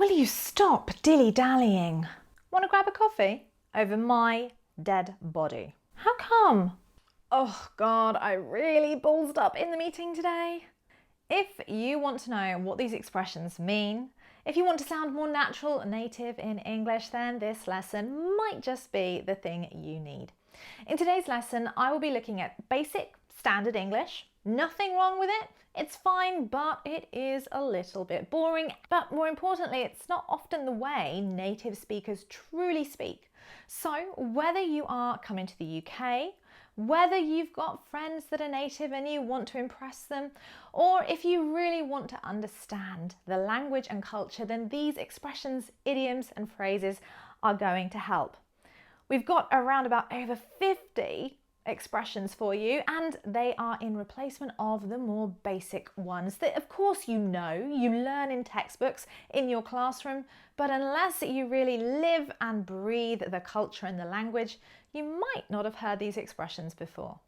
Will you stop dilly-dallying? Want to grab a coffee? Over my dead body. How come? Oh God, I really ballsed up in the meeting today. If you want to know what these expressions mean, if you want to sound more natural and native in English, then this lesson might just be the thing you need. In today's lesson, I will be looking at basic standard English. Nothing wrong with it. It's fine, but it is a little bit boring. But more importantly, it's not often the way native speakers truly speak. So whether you are coming to the UK, whether you've got friends that are native and you want to impress them, or if you really want to understand the language and culture, then these expressions, idioms and phrases are going to help. We've got around about over 50 expressions for you, and they are in replacement of the more basic ones that of course you learn in textbooks in your classroom, but unless you really live and breathe the culture and the language, you might not have heard these expressions before.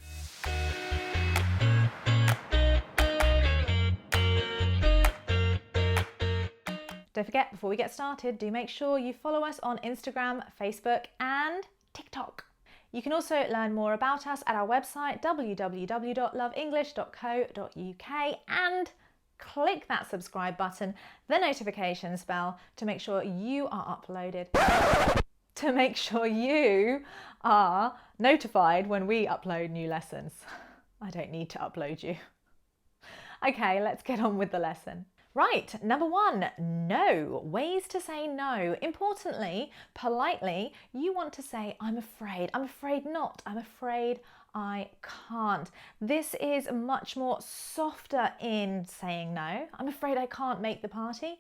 Don't forget, before we get started, do make sure you follow us on Instagram, Facebook and TikTok. You can also learn more about us at our website www.loveenglish.co.uk and click that subscribe button, the notifications bell, to make sure you are uploaded, to make sure you are notified when we upload new lessons. I don't need to upload you. Okay, let's get on with the lesson. Right, number one, no. Ways to say no. Importantly, politely, you want to say, I'm afraid not, I'm afraid I can't. This is much more softer in saying no. I'm afraid I can't make the party.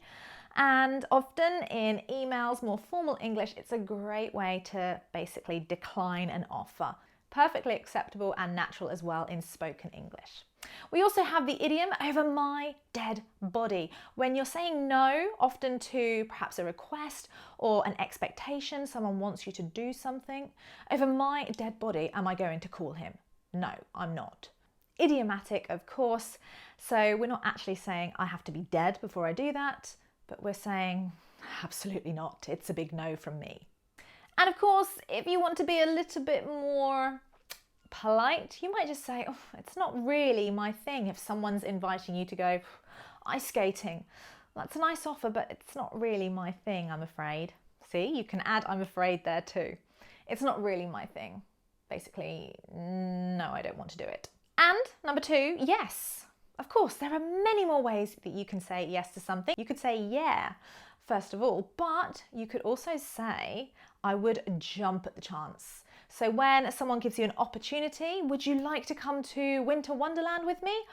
And often in emails, more formal English, it's a great way to basically decline an offer. Perfectly acceptable and natural as well in spoken English. We also have the idiom over my dead body. When you're saying no, often to perhaps a request or an expectation, someone wants you to do something. Over my dead body, am I going to call him? No, I'm not. Idiomatic, of course. So we're not actually saying I have to be dead before I do that, but we're saying absolutely not. It's a big no from me. And of course, if you want to be a little bit more polite, you might just say, oh, it's not really my thing. If someone's inviting you to go ice skating, that's a nice offer, but it's not really my thing, I'm afraid. See, you can add I'm afraid there too. It's not really my thing. Basically, no, I don't want to do it. And number two, yes. Of course, there are many more ways that you can say yes to something. You could say yeah, first of all, but you could also say, I would jump at the chance. So when someone gives you an opportunity, would you like to come to Winter Wonderland with me?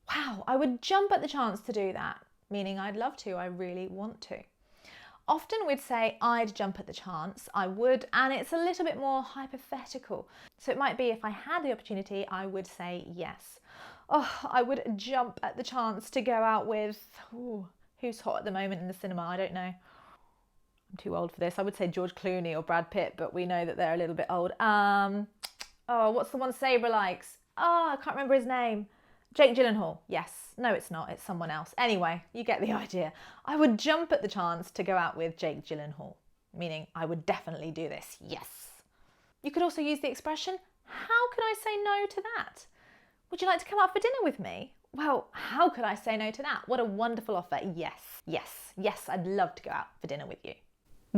Wow, I would jump at the chance to do that, meaning I'd love to, I really want to. Often we'd say I'd jump at the chance, I would, and it's a little bit more hypothetical. So it might be if I had the opportunity, I would say yes. Oh, I would jump at the chance to go out with, who's hot at the moment in the cinema? I don't know. I'm too old for this. I would say George Clooney or Brad Pitt, but we know that they're a little bit old. What's the one Sabra likes? I can't remember his name. Jake Gyllenhaal. Yes. No, it's not. It's someone else. Anyway, you get the idea. I would jump at the chance to go out with Jake Gyllenhaal, meaning I would definitely do this. Yes. You could also use the expression, how could I say no to that? Would you like to come out for dinner with me? Well, how could I say no to that? What a wonderful offer. Yes, yes, yes, I'd love to go out for dinner with you.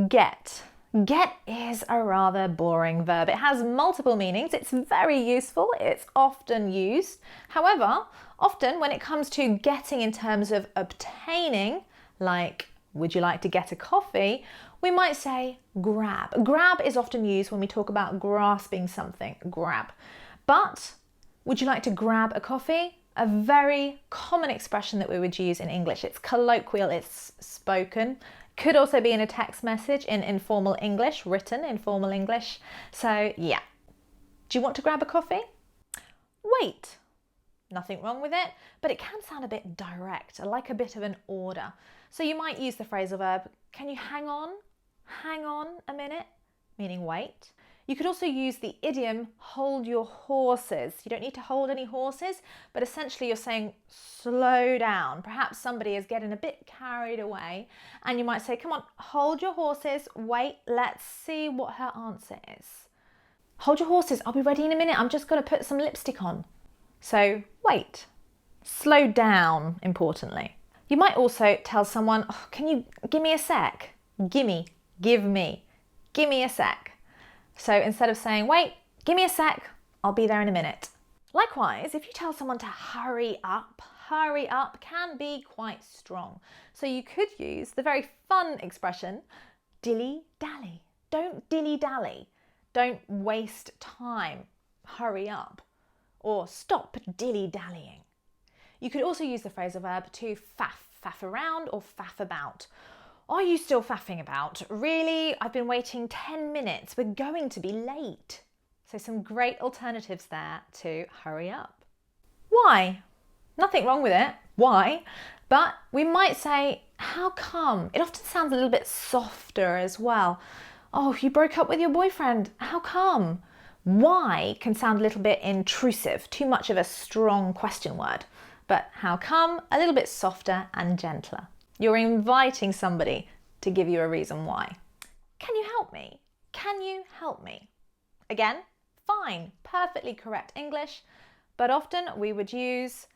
Get. Get is a rather boring verb. It has multiple meanings. It's very useful. It's often used. However, often when it comes to getting in terms of obtaining, like, would you like to get a coffee? We might say grab. Grab is often used when we talk about grasping something, grab. But would you like to grab a coffee? A very common expression that we would use in English. It's colloquial, it's spoken. Could also be in a text message in informal English, written informal English. So yeah. Do you want to grab a coffee? Wait. Nothing wrong with it, but it can sound a bit direct, like a bit of an order. So you might use the phrasal verb, can you hang on? Hang on a minute, meaning wait. You could also use the idiom, hold your horses. You don't need to hold any horses, but essentially you're saying, slow down. Perhaps somebody is getting a bit carried away and you might say, come on, hold your horses. Wait, let's see what her answer is. Hold your horses. I'll be ready in a minute. I'm just going to put some lipstick on. So wait, slow down, importantly. You might also tell someone, oh, can you give me a sec? Gimme, give me a sec. So instead of saying, wait, give me a sec, I'll be there in a minute. Likewise, if you tell someone to hurry up can be quite strong. So you could use the very fun expression, dilly-dally. Don't dilly-dally. Don't waste time. Hurry up. Or stop dilly-dallying. You could also use the phrasal verb to faff around or faff about. Are you still faffing about? Really? I've been waiting 10 minutes. We're going to be late. So some great alternatives there to hurry up. Why? Nothing wrong with it. Why? But we might say, how come? It often sounds a little bit softer as well. Oh, you broke up with your boyfriend. How come? Why can sound a little bit intrusive, too much of a strong question word. But how come? A little bit softer and gentler. You're inviting somebody to give you a reason why. Can you help me? Can you help me? Again, fine, perfectly correct English, but often we would use,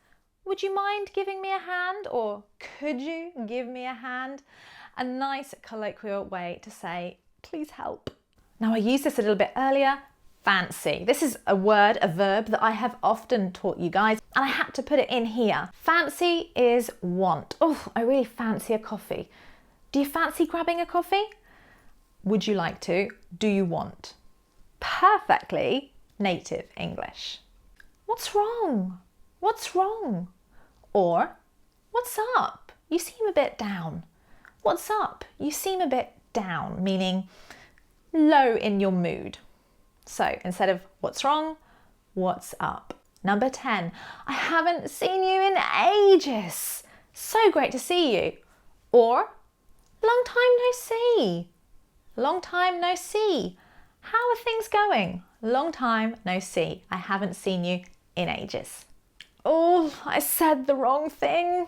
would you mind giving me a hand? Or could you give me a hand? A nice colloquial way to say, please help. Now I used this a little bit earlier, fancy. This is a word, a verb that I have often taught you guys, and I had to put it in here. Fancy is want. Oh, I really fancy a coffee. Do you fancy grabbing a coffee? Would you like to? Do you want? Perfectly native English. What's wrong? What's wrong? Or, what's up? You seem a bit down. What's up? You seem a bit down, meaning low in your mood. So instead of what's wrong, what's up? Number 10, I haven't seen you in ages. So great to see you. Or, long time no see. Long time no see. How are things going? Long time no see. I haven't seen you in ages. Oh, I said the wrong thing.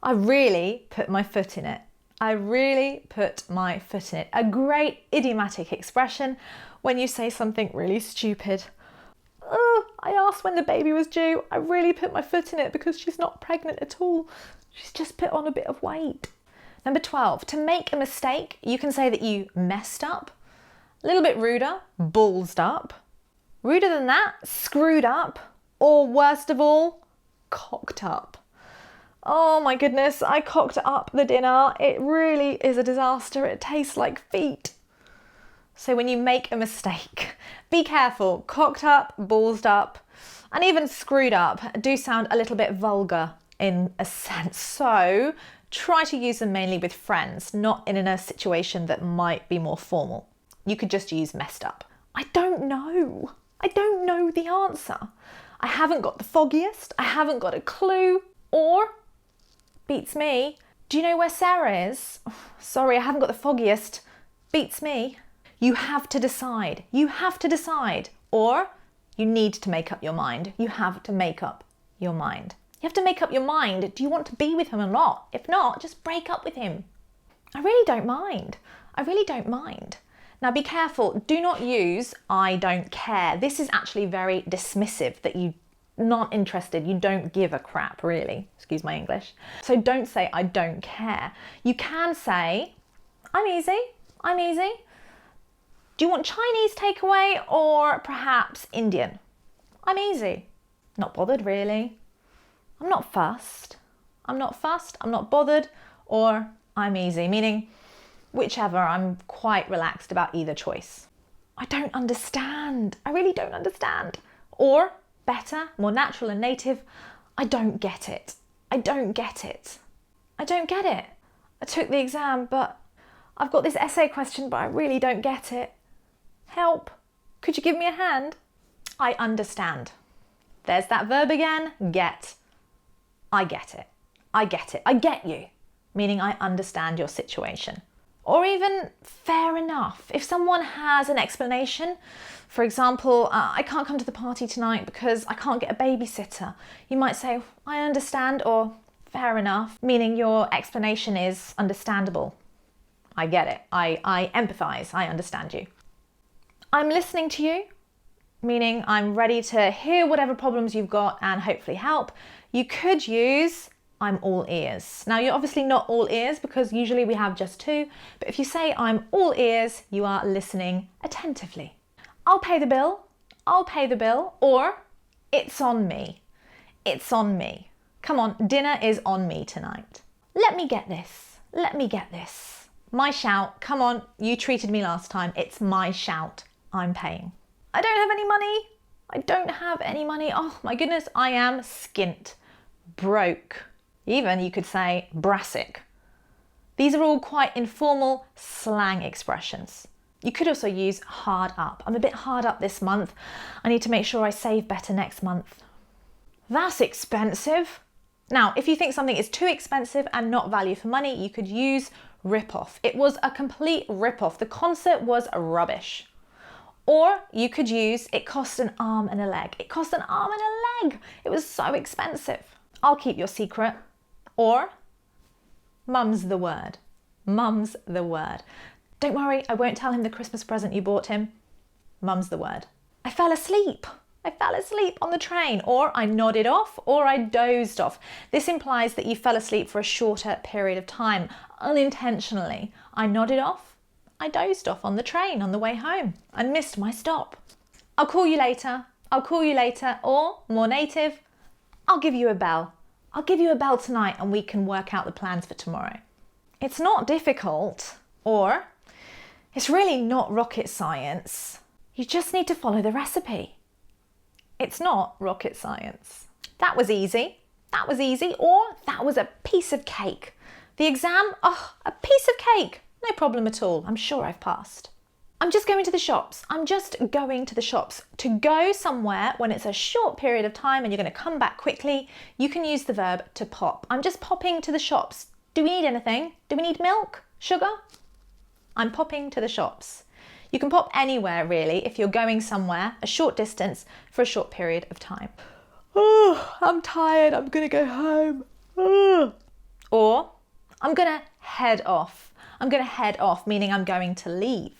I really put my foot in it. I really put my foot in it. A great idiomatic expression when you say something really stupid. Oh, I asked when the baby was due. I really put my foot in it because she's not pregnant at all. She's just put on a bit of weight. Number 12, to make a mistake, you can say that you messed up. A little bit ruder, ballsed up. Ruder than that, screwed up. Or worst of all, cocked up. Oh my goodness, I cocked up the dinner. It really is a disaster. It tastes like feet. So when you make a mistake, be careful. Cocked up, ballsed up, and even screwed up do sound a little bit vulgar in a sense. So try to use them mainly with friends, not in a situation that might be more formal. You could just use messed up. I don't know. I don't know the answer. I haven't got the foggiest. I haven't got a clue. Or, beats me, do you know where Sarah is? Sorry, I haven't got the foggiest. Beats me. You have to decide. You have to decide. Or, you need to make up your mind. You have to make up your mind. You have to make up your mind. Do you want to be with him or not? If not, just break up with him. I really don't mind. I really don't mind. Now be careful. Do not use I don't care. This is actually very dismissive, that you're not interested. You don't give a crap, really. Excuse my English. So don't say I don't care. You can say I'm easy. I'm easy. Do you want Chinese takeaway or perhaps Indian? I'm easy. Not bothered, really. I'm not fussed. I'm not fussed. I'm not bothered. Or I'm easy, meaning whichever. I'm quite relaxed about either choice. I don't understand. I really don't understand. Or better, more natural and native, I don't get it. I don't get it. I don't get it. I took the exam, but I've got this essay question, but I really don't get it. Help. Could you give me a hand? I understand. There's that verb again, get. I get it. I get it. I get you. Meaning I understand your situation. Or even fair enough. If someone has an explanation, for example, I can't come to the party tonight because I can't get a babysitter, you might say, I understand, or fair enough, meaning your explanation is understandable. I get it. I empathise. I understand you. I'm listening to you, meaning I'm ready to hear whatever problems you've got and hopefully help. You could use I'm all ears. Now, you're obviously not all ears because usually we have just two, but if you say I'm all ears, you are listening attentively. I'll pay the bill. I'll pay the bill. Or it's on me. It's on me. Come on, dinner is on me tonight. Let me get this. Let me get this. My shout. Come on, you treated me last time. It's my shout. I'm paying. I don't have any money. I don't have any money. Oh my goodness, I am skint. Broke. Even you could say brassic. These are all quite informal slang expressions. You could also use hard up. I'm a bit hard up this month. I need to make sure I save better next month. That's expensive. Now, if you think something is too expensive and not value for money, you could use rip-off. It was a complete rip-off. The concert was rubbish. Or you could use it cost an arm and a leg. It cost an arm and a leg. It was so expensive. I'll keep your secret. Or mum's the word. Mum's the word. Don't worry, I won't tell him the Christmas present you bought him. Mum's the word. I fell asleep. I fell asleep on the train. Or I nodded off, or I dozed off. This implies that you fell asleep for a shorter period of time, unintentionally. I nodded off. I dozed off on the train on the way home and missed my stop. I'll call you later. I'll call you later. Or, more native, I'll give you a bell. I'll give you a bell tonight and we can work out the plans for tomorrow. It's not difficult, or it's really not rocket science. You just need to follow the recipe. It's not rocket science. That was easy. That was easy. Or that was a piece of cake. The exam, oh, a piece of cake. No problem at all. I'm sure I've passed. I'm just going to the shops. I'm just going to the shops. To go somewhere when it's a short period of time and you're going to come back quickly, you can use the verb to pop. I'm just popping to the shops. Do we need anything? Do we need milk? Sugar? I'm popping to the shops. You can pop anywhere really if you're going somewhere, a short distance, for a short period of time. Oh, I'm tired. I'm going to go home. Oh. Or I'm going to head off. I'm going to head off, meaning I'm going to leave.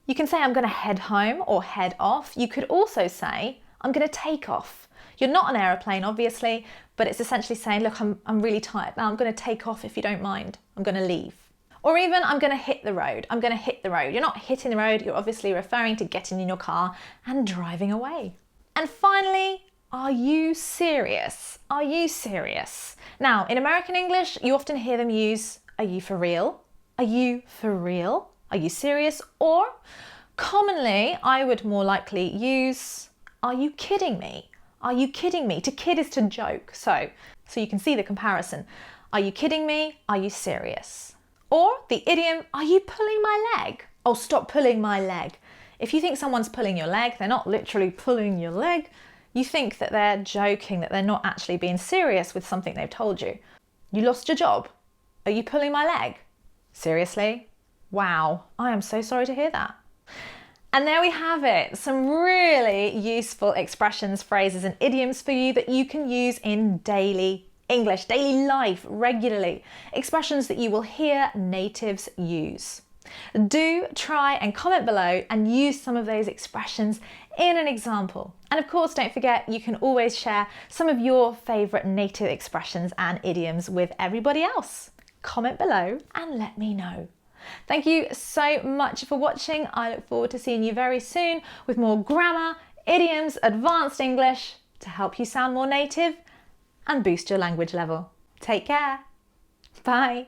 You can say I'm going to head home or head off. You could also say I'm going to take off. You're not an aeroplane, obviously, but it's essentially saying, look, I'm really tired now. I'm going to take off if you don't mind. I'm going to leave. Or even I'm going to hit the road. I'm going to hit the road. You're not hitting the road. You're obviously referring to getting in your car and driving away. And finally, are you serious? Are you serious? Now, in American English, you often hear them use, are you for real? Are you for real? Are you serious? Or commonly, I would more likely use, are you kidding me? Are you kidding me? To kid is to joke. So you can see the comparison. Are you kidding me? Are you serious? Or the idiom, are you pulling my leg? Oh, stop pulling my leg. If you think someone's pulling your leg, they're not literally pulling your leg. You think that they're joking, that they're not actually being serious with something they've told you. You lost your job. Are you pulling my leg? Seriously? Wow, I am so sorry to hear that. And there we have it, some really useful expressions, phrases and idioms for you that you can use in daily English, daily life, regularly. Expressions that you will hear natives use. Do try and comment below and use some of those expressions in an example. And of course, don't forget, you can always share some of your favourite native expressions and idioms with everybody else. Comment below and let me know. Thank you so much for watching. I look forward to seeing you very soon with more grammar, idioms, advanced English to help you sound more native and boost your language level. Take care. Bye.